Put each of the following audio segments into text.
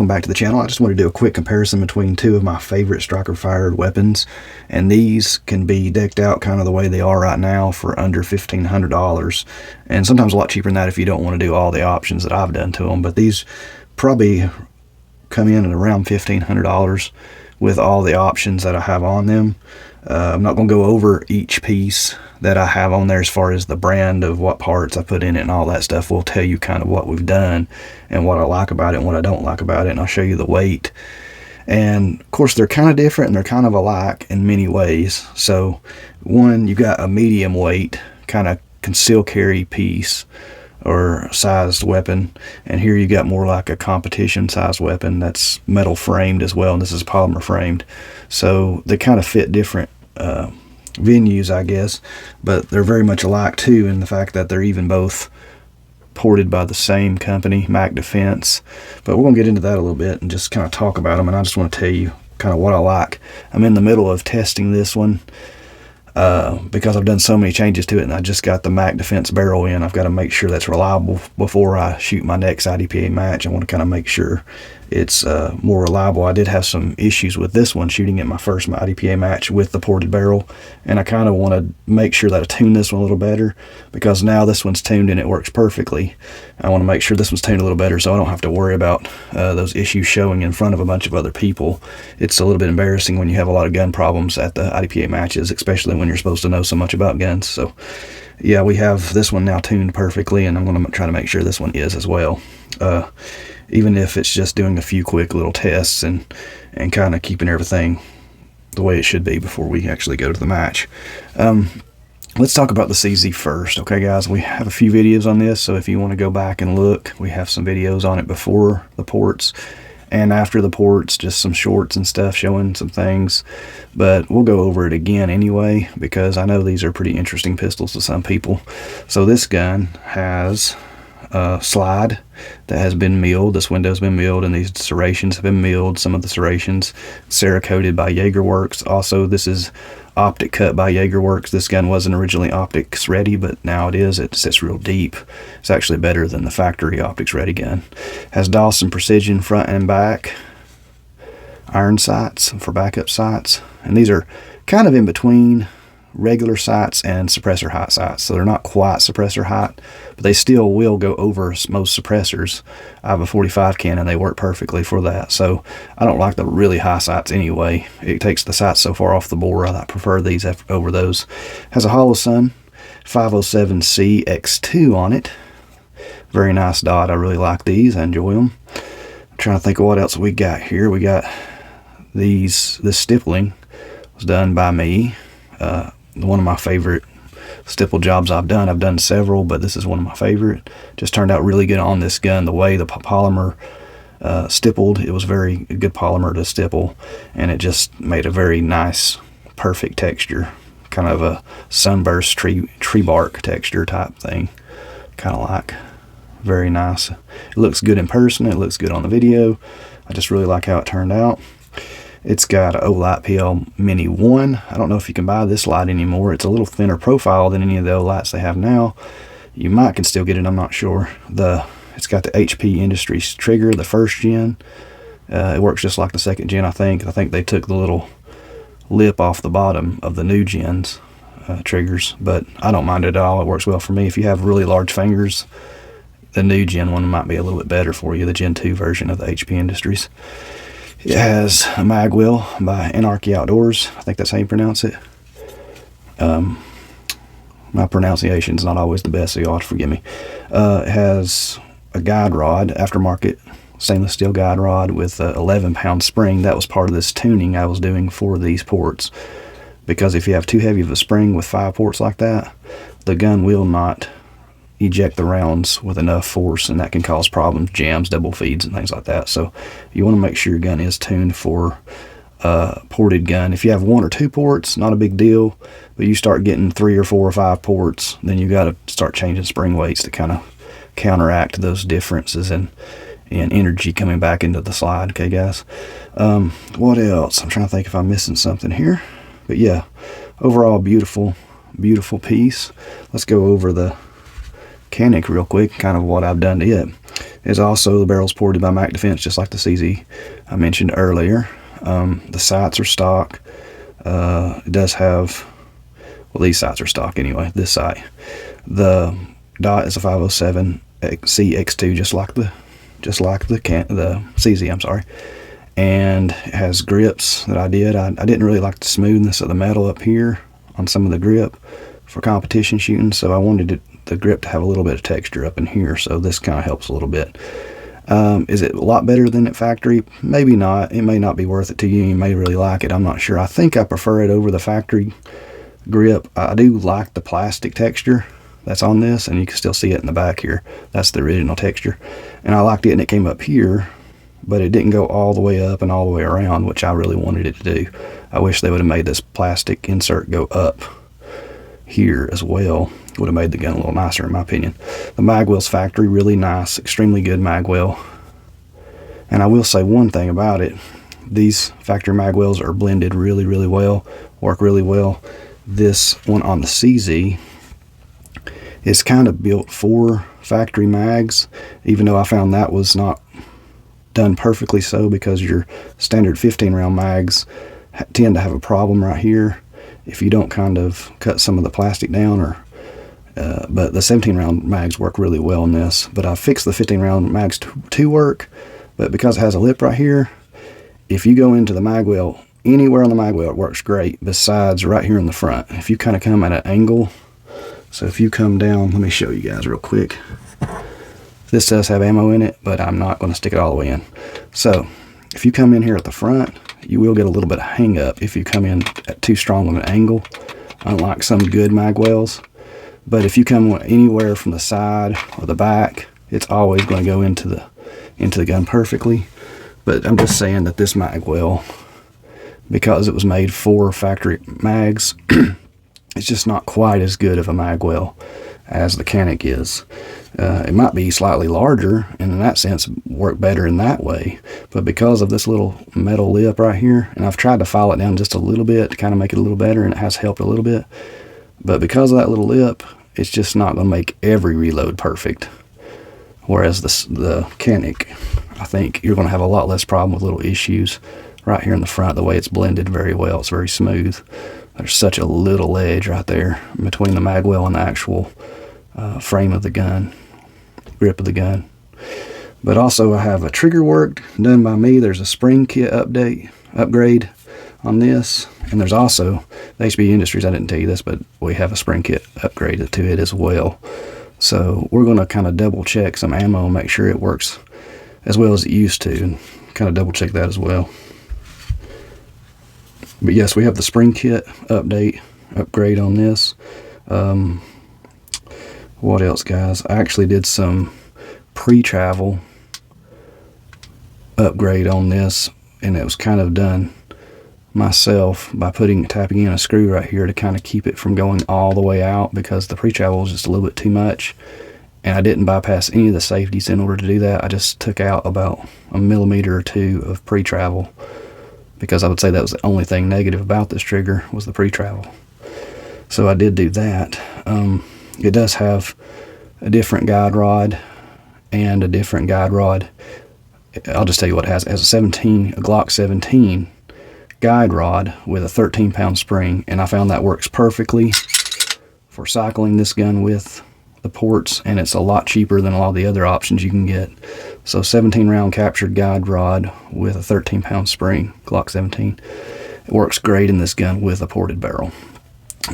welcome back to the channel. I just want to do a quick comparison between two of my favorite striker fired weapons, and these can be decked out kind of the way they are right now for under $1,500, and sometimes a lot cheaper than that if you don't want to do all the options that I've done to them. But these probably come in at around $1,500 with all the options that I have on them. I'm not going to go over each piece that I have on there as far as the brand of what parts I put in it and all that stuff. We'll tell you kind of what we've done and what I like about it and what I don't like about it, and I'll show you the weight. And of course they're kind of different and they're kind of alike in many ways. So one, you got a medium weight kind of conceal carry piece or sized weapon, and here you got more like a competition sized weapon that's metal framed as well, and this is polymer framed. So they kind of fit different venues, I guess, but they're very much alike too in the fact that they're even both ported by the same company, Mac Defense. But we're gonna get into that a little bit and just kind of talk about them, and I just want to tell you kind of what I like. I'm in the middle of testing this one because I've done so many changes to it, and I just got the Mac Defense barrel in. I've got to make sure that's reliable before I shoot my next IDPA match. I want to kind of make sure it's more reliable. I did have some issues with this one shooting at my first IDPA match with the ported barrel, and I kind of want to make sure that I tune this one a little better, because now this one's tuned and it works perfectly. I want to make sure this one's tuned a little better so I don't have to worry about those issues showing in front of a bunch of other people. It's a little bit embarrassing when you have a lot of gun problems at the IDPA matches, especially when you're supposed to know so much about guns. So yeah, we have this one now tuned perfectly, and I'm going to try to make sure this one is as well. Even if it's just doing a few quick little tests and kind of keeping everything the way it should be before we actually go to the match. Let's talk about the CZ first. Okay guys, we have a few videos on this, so if you want to go back and look, we have some videos on it before the ports and after the ports, just some shorts and stuff showing some things, but we'll go over it again anyway because I know these are pretty interesting pistols to some people. So this gun has a slide that has been milled. This window's been milled, and these serrations have been milled. Some of the serrations Cerakoted by Jaegerworks. Also, this is optic cut by Jaegerworks. This gun wasn't originally optics ready, but now it is. It sits real deep. It's actually better than the factory optics ready gun. Has Dawson precision front and back iron sights for backup sights, and these are kind of in between regular sights and suppressor height sights, so they're not quite suppressor height, but they still will go over most suppressors. I have a 45 Canon, they work perfectly for that, so I don't like the really high sights anyway. It takes the sights so far off the bore. I prefer these over those. Has a Holosun 507C X2 on it. Very nice dot. I really like these. I enjoy them. I'm trying to think of what else we got here. We got these. This stippling was done by me. One of my favorite stipple jobs I've done. I've done several, but this is one of my favorite. Just turned out really good on this gun. The way the polymer stippled, it was very good polymer to stipple, and it just made a very nice, perfect texture. Kind of a sunburst tree bark texture type thing. Kind of like. Very nice. It looks good in person. It looks good on the video. I just really like how it turned out. It's got an Olight PL Mini 1. I don't know if you can buy this light anymore. It's a little thinner profile than any of the Olights they have now. You can still get it, I'm not sure. It's got the HP Industries trigger, the first gen. It works just like the second gen, I think. I think they took the little lip off the bottom of the new gens triggers, but I don't mind it at all. It works well for me. If you have really large fingers, the new gen one might be a little bit better for you, the Gen 2 version of the HP Industries. It has a mag wheel by Anarchy Outdoors. I think that's how you pronounce it. My pronunciation's not always the best, so you'll have to forgive me. It has a guide rod, aftermarket stainless steel guide rod with a 11-pound spring. That was part of this tuning I was doing for these ports, because if you have too heavy of a spring with 5 ports like that, the gun will not eject the rounds with enough force, and that can cause problems, jams, double feeds, and things like that. So you want to make sure your gun is tuned for a ported gun. If you have 1 or 2 ports, not a big deal, but you start getting 3 or 4 or 5 ports, then you got to start changing spring weights to kind of counteract those differences in energy coming back into the slide. Okay guys, what else? I'm trying to think if I'm missing something here, but yeah, overall beautiful piece. Let's go over the Canik real quick, kind of what I've done to it. Is also the barrel's ported by Mac Defense, just like the CZ I mentioned earlier. The sights are stock. It does have, well, these sights are stock anyway, this sight. The dot is a 507 CX2, just like the CZ, I'm sorry. And it has grips that I did. I didn't really like the smoothness of the metal up here on some of the grip for competition shooting, so I wanted the grip to have a little bit of texture up in here, so this kind of helps a little bit. Is it a lot better than at factory? Maybe not. It may not be worth it to you. You may really like it. I'm not sure. I think I prefer it over the factory grip. I do like the plastic texture that's on this, and you can still see it in the back here. That's the original texture. And I liked it, and it came up here, but it didn't go all the way up and all the way around, which I really wanted it to do. I wish they would have made this plastic insert go up here as well. Would have made the gun a little nicer, in my opinion. The magwell's factory, really nice, extremely good magwell. And I will say one thing about it: these factory magwells are blended really, really well, work really well. This one on the CZ is kind of built for factory mags, even though I found that was not done perfectly so, because your standard 15 round mags tend to have a problem right here if you don't kind of cut some of the plastic down, or but the 17 round mags work really well in this. But I fixed the 15 round mags to work, but because it has a lip right here, if you go into the magwell, anywhere on the magwell, it works great, besides right here in the front. If you kind of come at an angle, so if you come down, let me show you guys real quick. This does have ammo in it, but I'm not going to stick it all the way in. So if you come in here at the front, you will get a little bit of hang up if you come in at too strong of an angle, unlike some good magwells. But if you come anywhere from the side or the back, it's always going to go into the gun perfectly. But I'm just saying that this magwell, because it was made for factory mags, it's just not quite as good of a magwell as the Canik is. It might be slightly larger, and in that sense work better in that way, but because of this little metal lip right here, and I've tried to file it down just a little bit to kind of make it a little better, and it has helped a little bit, but because of that little lip, it's just not going to make every reload perfect. Whereas the Canik, I think you're going to have a lot less problem with little issues right here in the front. The way it's blended very well, it's very smooth. There's such a little edge right there between the magwell and the actual frame of the gun, grip of the gun. But also I have a trigger work done by me. There's a spring kit upgrade on this, and there's also the HB Industries, I didn't tell you this, but we have a spring kit upgrade to it as well. So we're going to kind of double check some ammo and make sure it works as well as it used to, and kind of double check that as well. But yes, we have the spring kit upgrade on this. What else, guys? I actually did some pre-travel upgrade on this, and it was kind of done myself by tapping in a screw right here to kind of keep it from going all the way out, because the pre-travel was just a little bit too much, and I didn't bypass any of the safeties in order to do that. I just took out about 1 millimeter or 2 of pre-travel, because I would say that was the only thing negative about this trigger, was the pre-travel. So I did do that. It does have a different guide rod and a different guide rod. I'll just tell you what it has. It has a Glock 17 guide rod with a 13-pound spring, and I found that works perfectly for cycling this gun with the ports, and it's a lot cheaper than a lot of the other options you can get. So 17 round captured guide rod with a 13-pound spring, Glock 17. It works great in this gun with a ported barrel.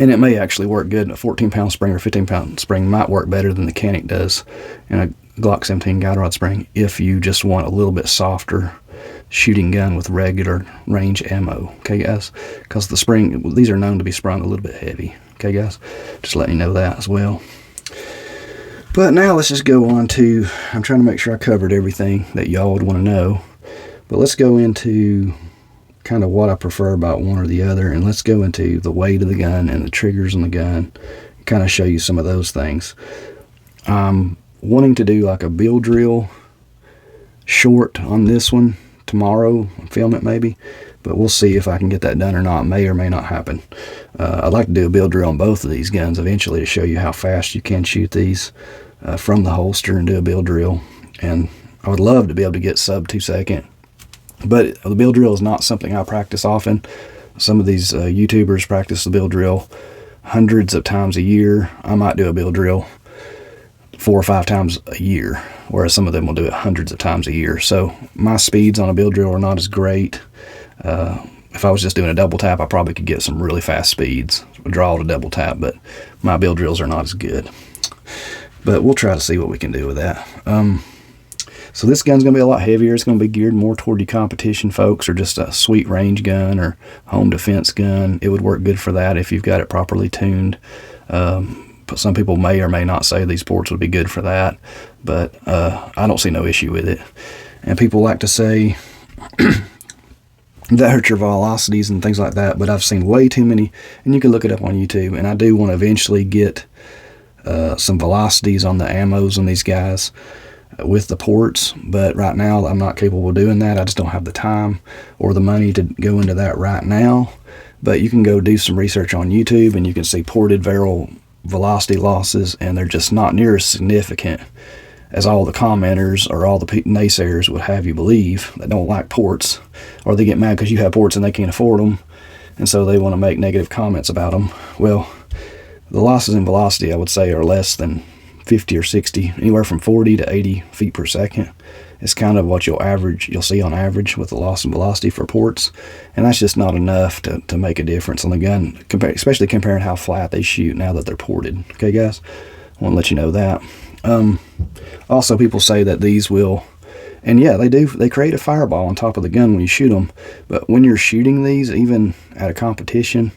And it may actually work good. A 14-pound spring or 15-pound spring might work better than the Canik does in a Glock 17 guide rod spring, if you just want a little bit softer shooting gun with regular range ammo. Okay, guys? Because the spring, these are known to be sprung a little bit heavy. Okay, guys? Just letting you know that as well. But now let's just go on to, I'm trying to make sure I covered everything that y'all would want to know. But let's go into kind of what I prefer about one or the other, and let's go into the weight of the gun and the triggers on the gun, kind of show you some of those things. I'm wanting to do like a build drill short on this one tomorrow, film it maybe, but we'll see if I can get that done or not. May or may not happen. I'd like to do a build drill on both of these guns eventually to show you how fast you can shoot these. from the holster and do a bill drill. And I would love to be able to get sub 2 second, but the bill drill is not something I practice often. Some of these YouTubers practice the bill drill hundreds of times a year. I might do a bill drill 4 or 5 times a year, whereas some of them will do it hundreds of times a year. So my speeds on a bill drill are not as great. If I was just doing a double tap, I probably could get some really fast speeds, draw to double tap, but my bill drills are not as good. But we'll try to see what we can do with that. So this gun's going to be a lot heavier. It's going to be geared more toward your competition folks, or just a sweet range gun or home defense gun. It would work good for that if you've got it properly tuned. But some people may or may not say these ports would be good for that, but I don't see no issue with it. And people like to say that hurts your velocities and things like that, but I've seen way too many, and you can look it up on YouTube, and I do want to eventually get some velocities on the ammos on these guys with the ports, but right now I'm not capable of doing that. I just don't have the time or the money to go into that right now. But you can go do some research on YouTube and you can see ported barrel velocity losses, and they're just not near as significant as all the commenters or all the naysayers would have you believe that don't like ports, or they get mad because you have ports and they can't afford them, and so they want to make negative comments about them. Well, the losses in velocity, I would say, are less than 50 or 60, anywhere from 40 to 80 feet per second. It's kind of what you'll see on average with the loss in velocity for ports, and that's just not enough to make a difference on the gun, especially comparing how flat they shoot now that they're ported. Okay, guys, I want to let you know that. Also, people say that these will, and yeah, they do, they create a fireball on top of the gun when you shoot them, but when you're shooting these, even at a competition,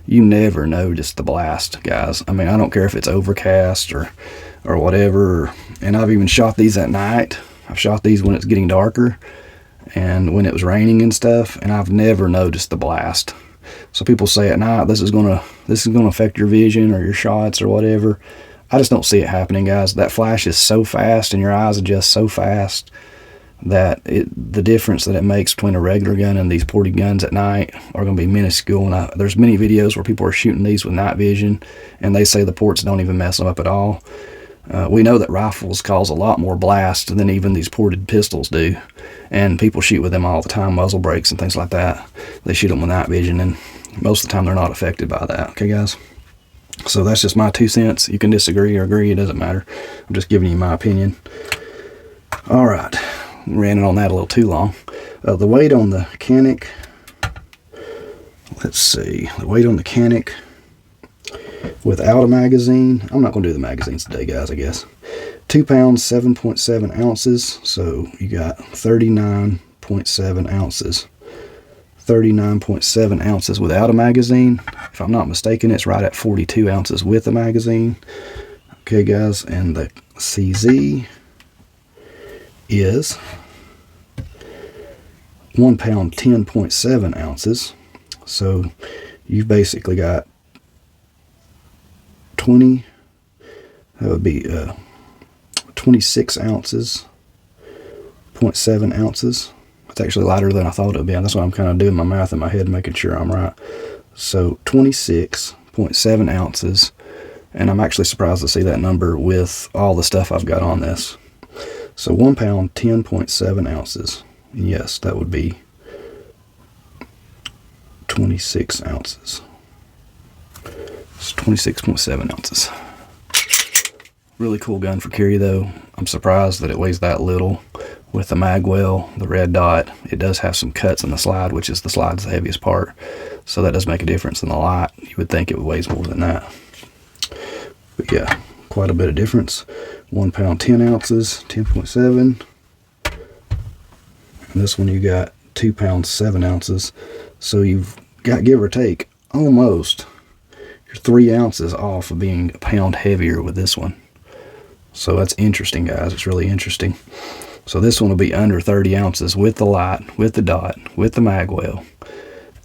you never notice the blast, guys. I mean, I don't care if it's overcast or whatever, and I've even shot these at night. I've shot these when it's getting darker and when it was raining and stuff, and I've never noticed the blast. So people say at night this is gonna affect your vision or your shots or whatever. I just don't see it happening, guys. That flash is so fast and your eyes adjust so fast that the difference that it makes between a regular gun and these ported guns at night are going to be minuscule. And there's many videos where people are shooting these with night vision and they say the ports don't even mess them up at all. We know that rifles cause a lot more blast than even these ported pistols do, and people shoot with them all the time, muzzle brakes and things like that. They shoot them with night vision, and most of the time they're not affected by that. Okay, guys? So that's just my 2 cents. You can disagree or agree, it doesn't matter. I'm just giving you my opinion. All right, ran it on that a little too long. The weight on the Canik, let's see, the weight on the Canik without a magazine, I'm not going to do the magazines today, guys, I guess. 2 pounds, 7.7 ounces, so you got 39.7 ounces. 39.7 ounces without a magazine. If I'm not mistaken, it's right at 42 ounces with a magazine. Okay, guys, and the CZ is 1 pound, 10.7 ounces. So you've basically got 20, that would be 26 ounces, 0.7 ounces. It's actually lighter than I thought it would be. That's why I'm kind of doing my math in my head, making sure I'm right. So 26.7 ounces, and I'm actually surprised to see that number with all the stuff I've got on this. So 1 pound, 10.7 ounces. And yes, that would be 26 ounces. It's 26.7 ounces. Really cool gun for carry, though. I'm surprised that it weighs that little. With the magwell, the red dot, it does have some cuts in the slide, which is the slide's the heaviest part. So that does make a difference in the light. You would think it weighs more than that. But yeah, quite a bit of difference. 1 pound, 10 ounces, 10.7. And this one you got 2 pounds, 7 ounces. So you've got, give or take, almost 3 ounces off of being a pound heavier with this one. So that's interesting, guys. It's really interesting. So this one will be under 30 ounces with the light, with the dot, with the magwell,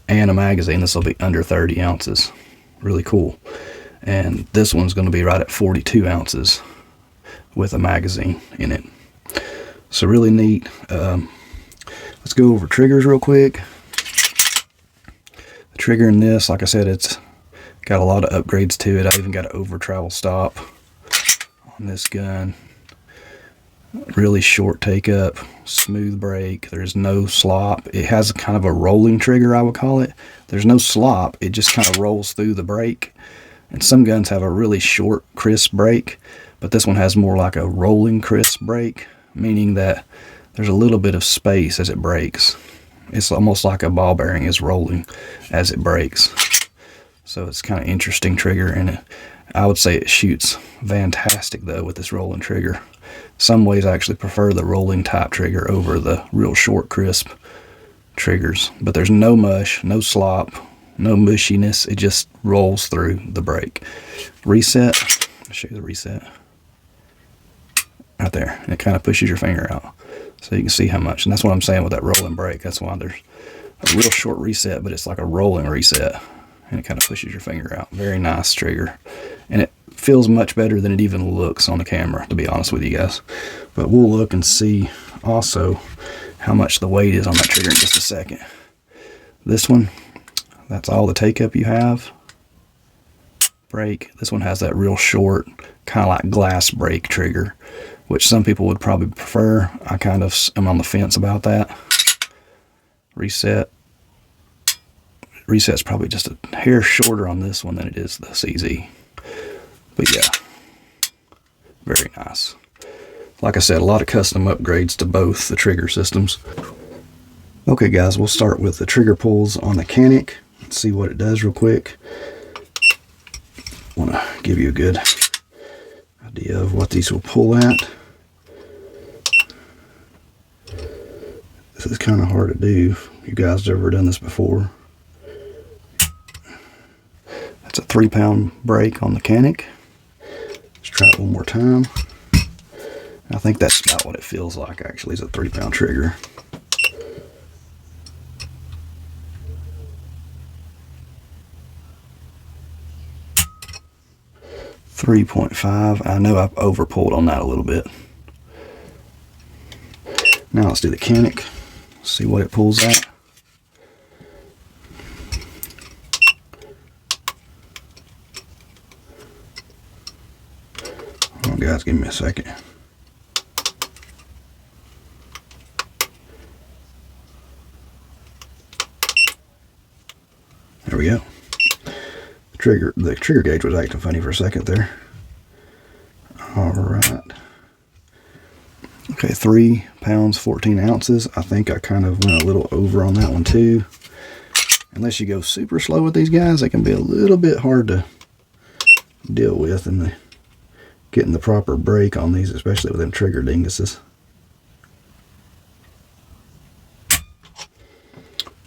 and a magazine. This will be under 30 ounces. Really cool. And this one's going to be right at 42 ounces with a magazine in it. So really neat. Let's go over triggers real quick. The trigger in this, like I said, it's got a lot of upgrades to it. I even got an over travel stop on this gun. Really short take up, smooth break. There's no slop. It has kind of a rolling trigger, I would call it. There's no slop. It just kind of rolls through the break. And some guns have a really short, crisp break, but this one has more like a rolling crisp break, meaning that there's a little bit of space as it breaks. It's almost like a ball bearing is rolling as it breaks. So it's kind of interesting trigger, and I would say it shoots fantastic though with this rolling trigger. Some ways I actually prefer the rolling type trigger over the real short, crisp triggers. But there's no mush, no slop, no mushiness. It just rolls through the break. Reset. I'll show you the reset. Right there. And it kind of pushes your finger out. So you can see how much. And that's what I'm saying with that rolling break. That's why there's a real short reset, but it's like a rolling reset. And it kind of pushes your finger out. Very nice trigger. And it feels much better than it even looks on the camera, to be honest with you guys. But we'll look and see also how much the weight is on that trigger in just a second. This one, that's all the take up you have. Break. This one has that real short, kind of like glass break trigger, which some people would probably prefer. I kind of am on the fence about that. Reset. Reset's probably just a hair shorter on this one than it is the CZ. But yeah, very nice. Like I said, a lot of custom upgrades to both the trigger systems. Okay guys, we'll start with the trigger pulls on the Canik. Let's see what it does real quick. I want to give you a good idea of what these will pull at. This is kind of hard to do. You guys have ever done this before? That's a 3-pound break on the Canik. Let's try it one more time. I think that's about what it feels like actually, is a 3-pound trigger. .5. I know I've over pulled on that a little bit. Now let's do the Canik. See what it pulls at. Oh guys, give me a second. There we go. The trigger gauge was acting funny for a second there. All right. Okay, 3 pounds, 14 ounces. I think I kind of went a little over on that one too. Unless you go super slow with these guys, they can be a little bit hard to deal with and getting the proper break on these, especially with them trigger dinguses.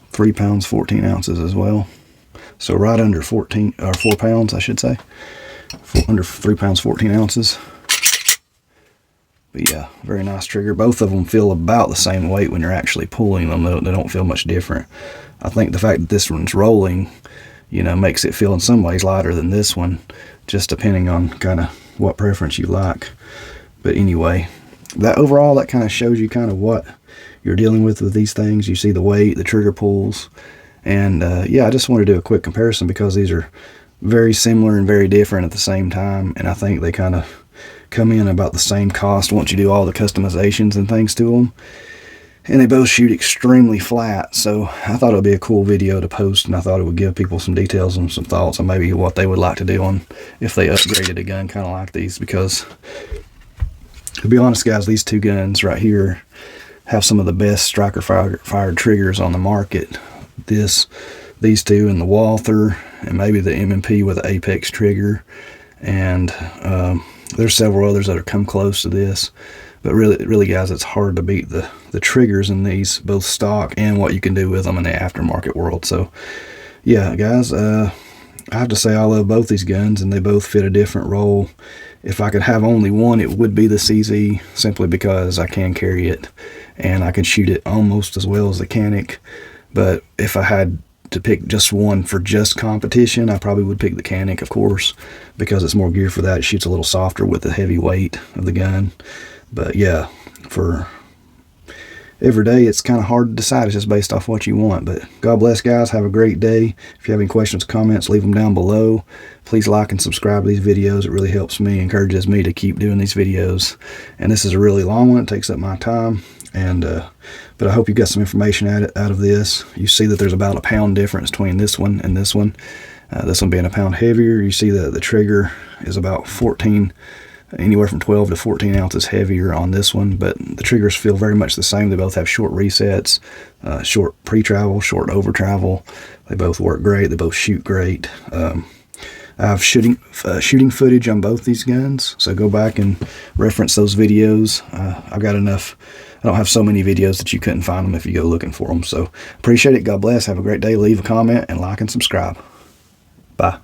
3 pounds, 14 ounces as well. So right under 4 pounds, I should say. Under 3 pounds, 14 ounces. But yeah, very nice trigger. Both of them feel about the same weight when you're actually pulling them. They don't feel much different. I think the fact that this one's rolling, you know, makes it feel in some ways lighter than this one, just depending on kind of what preference you like. But anyway, that overall, that kind of shows you kind of what you're dealing with these things. You see the weight, the trigger pulls. And yeah, I just want to do a quick comparison because these are very similar and very different at the same time. And I think they kind of come in about the same cost once you do all the customizations and things to them. And they both shoot extremely flat. So I thought it would be a cool video to post, and I thought it would give people some details and some thoughts on maybe what they would like to do on if they upgraded a gun kind of like these. Because to be honest guys, these two guns right here have some of the best striker fired triggers on the market. These two, and the Walther, and maybe the M&P with the Apex trigger, and there's several others that have come close to this. But really guys, it's hard to beat the triggers in these, both stock and what you can do with them in the aftermarket world. So yeah guys, I have to say I love both these guns, and they both fit a different role. If I could have only one, it would be the CZ, simply because I can carry it and I can shoot it almost as well as the Canik. But if I had to pick just one for just competition, I probably would pick the Canik, of course, because it's more geared for that. It shoots a little softer with the heavy weight of the gun. But yeah, every day it's kind of hard to decide. It's just based off what you want. But God bless, guys. Have a great day. If you have any questions, comments, leave them down below. Please like and subscribe to these videos. It really helps me, encourages me to keep doing these videos. And this is a really long one. It takes up my time. And but I hope you got some information out of this. You see that there's about a pound difference between this one and this one. This one being a pound heavier. You see that the trigger is about 14, anywhere from 12 to 14 ounces heavier on this one, but the triggers feel very much the same. They both have short resets, short pre-travel, short over-travel. They both work great. They both shoot great. I have shooting footage on both these guns, so go back and reference those videos. I've got enough. I don't have so many videos that you couldn't find them if you go looking for them. So appreciate it. God bless. Have a great day. Leave a comment and like and subscribe. Bye.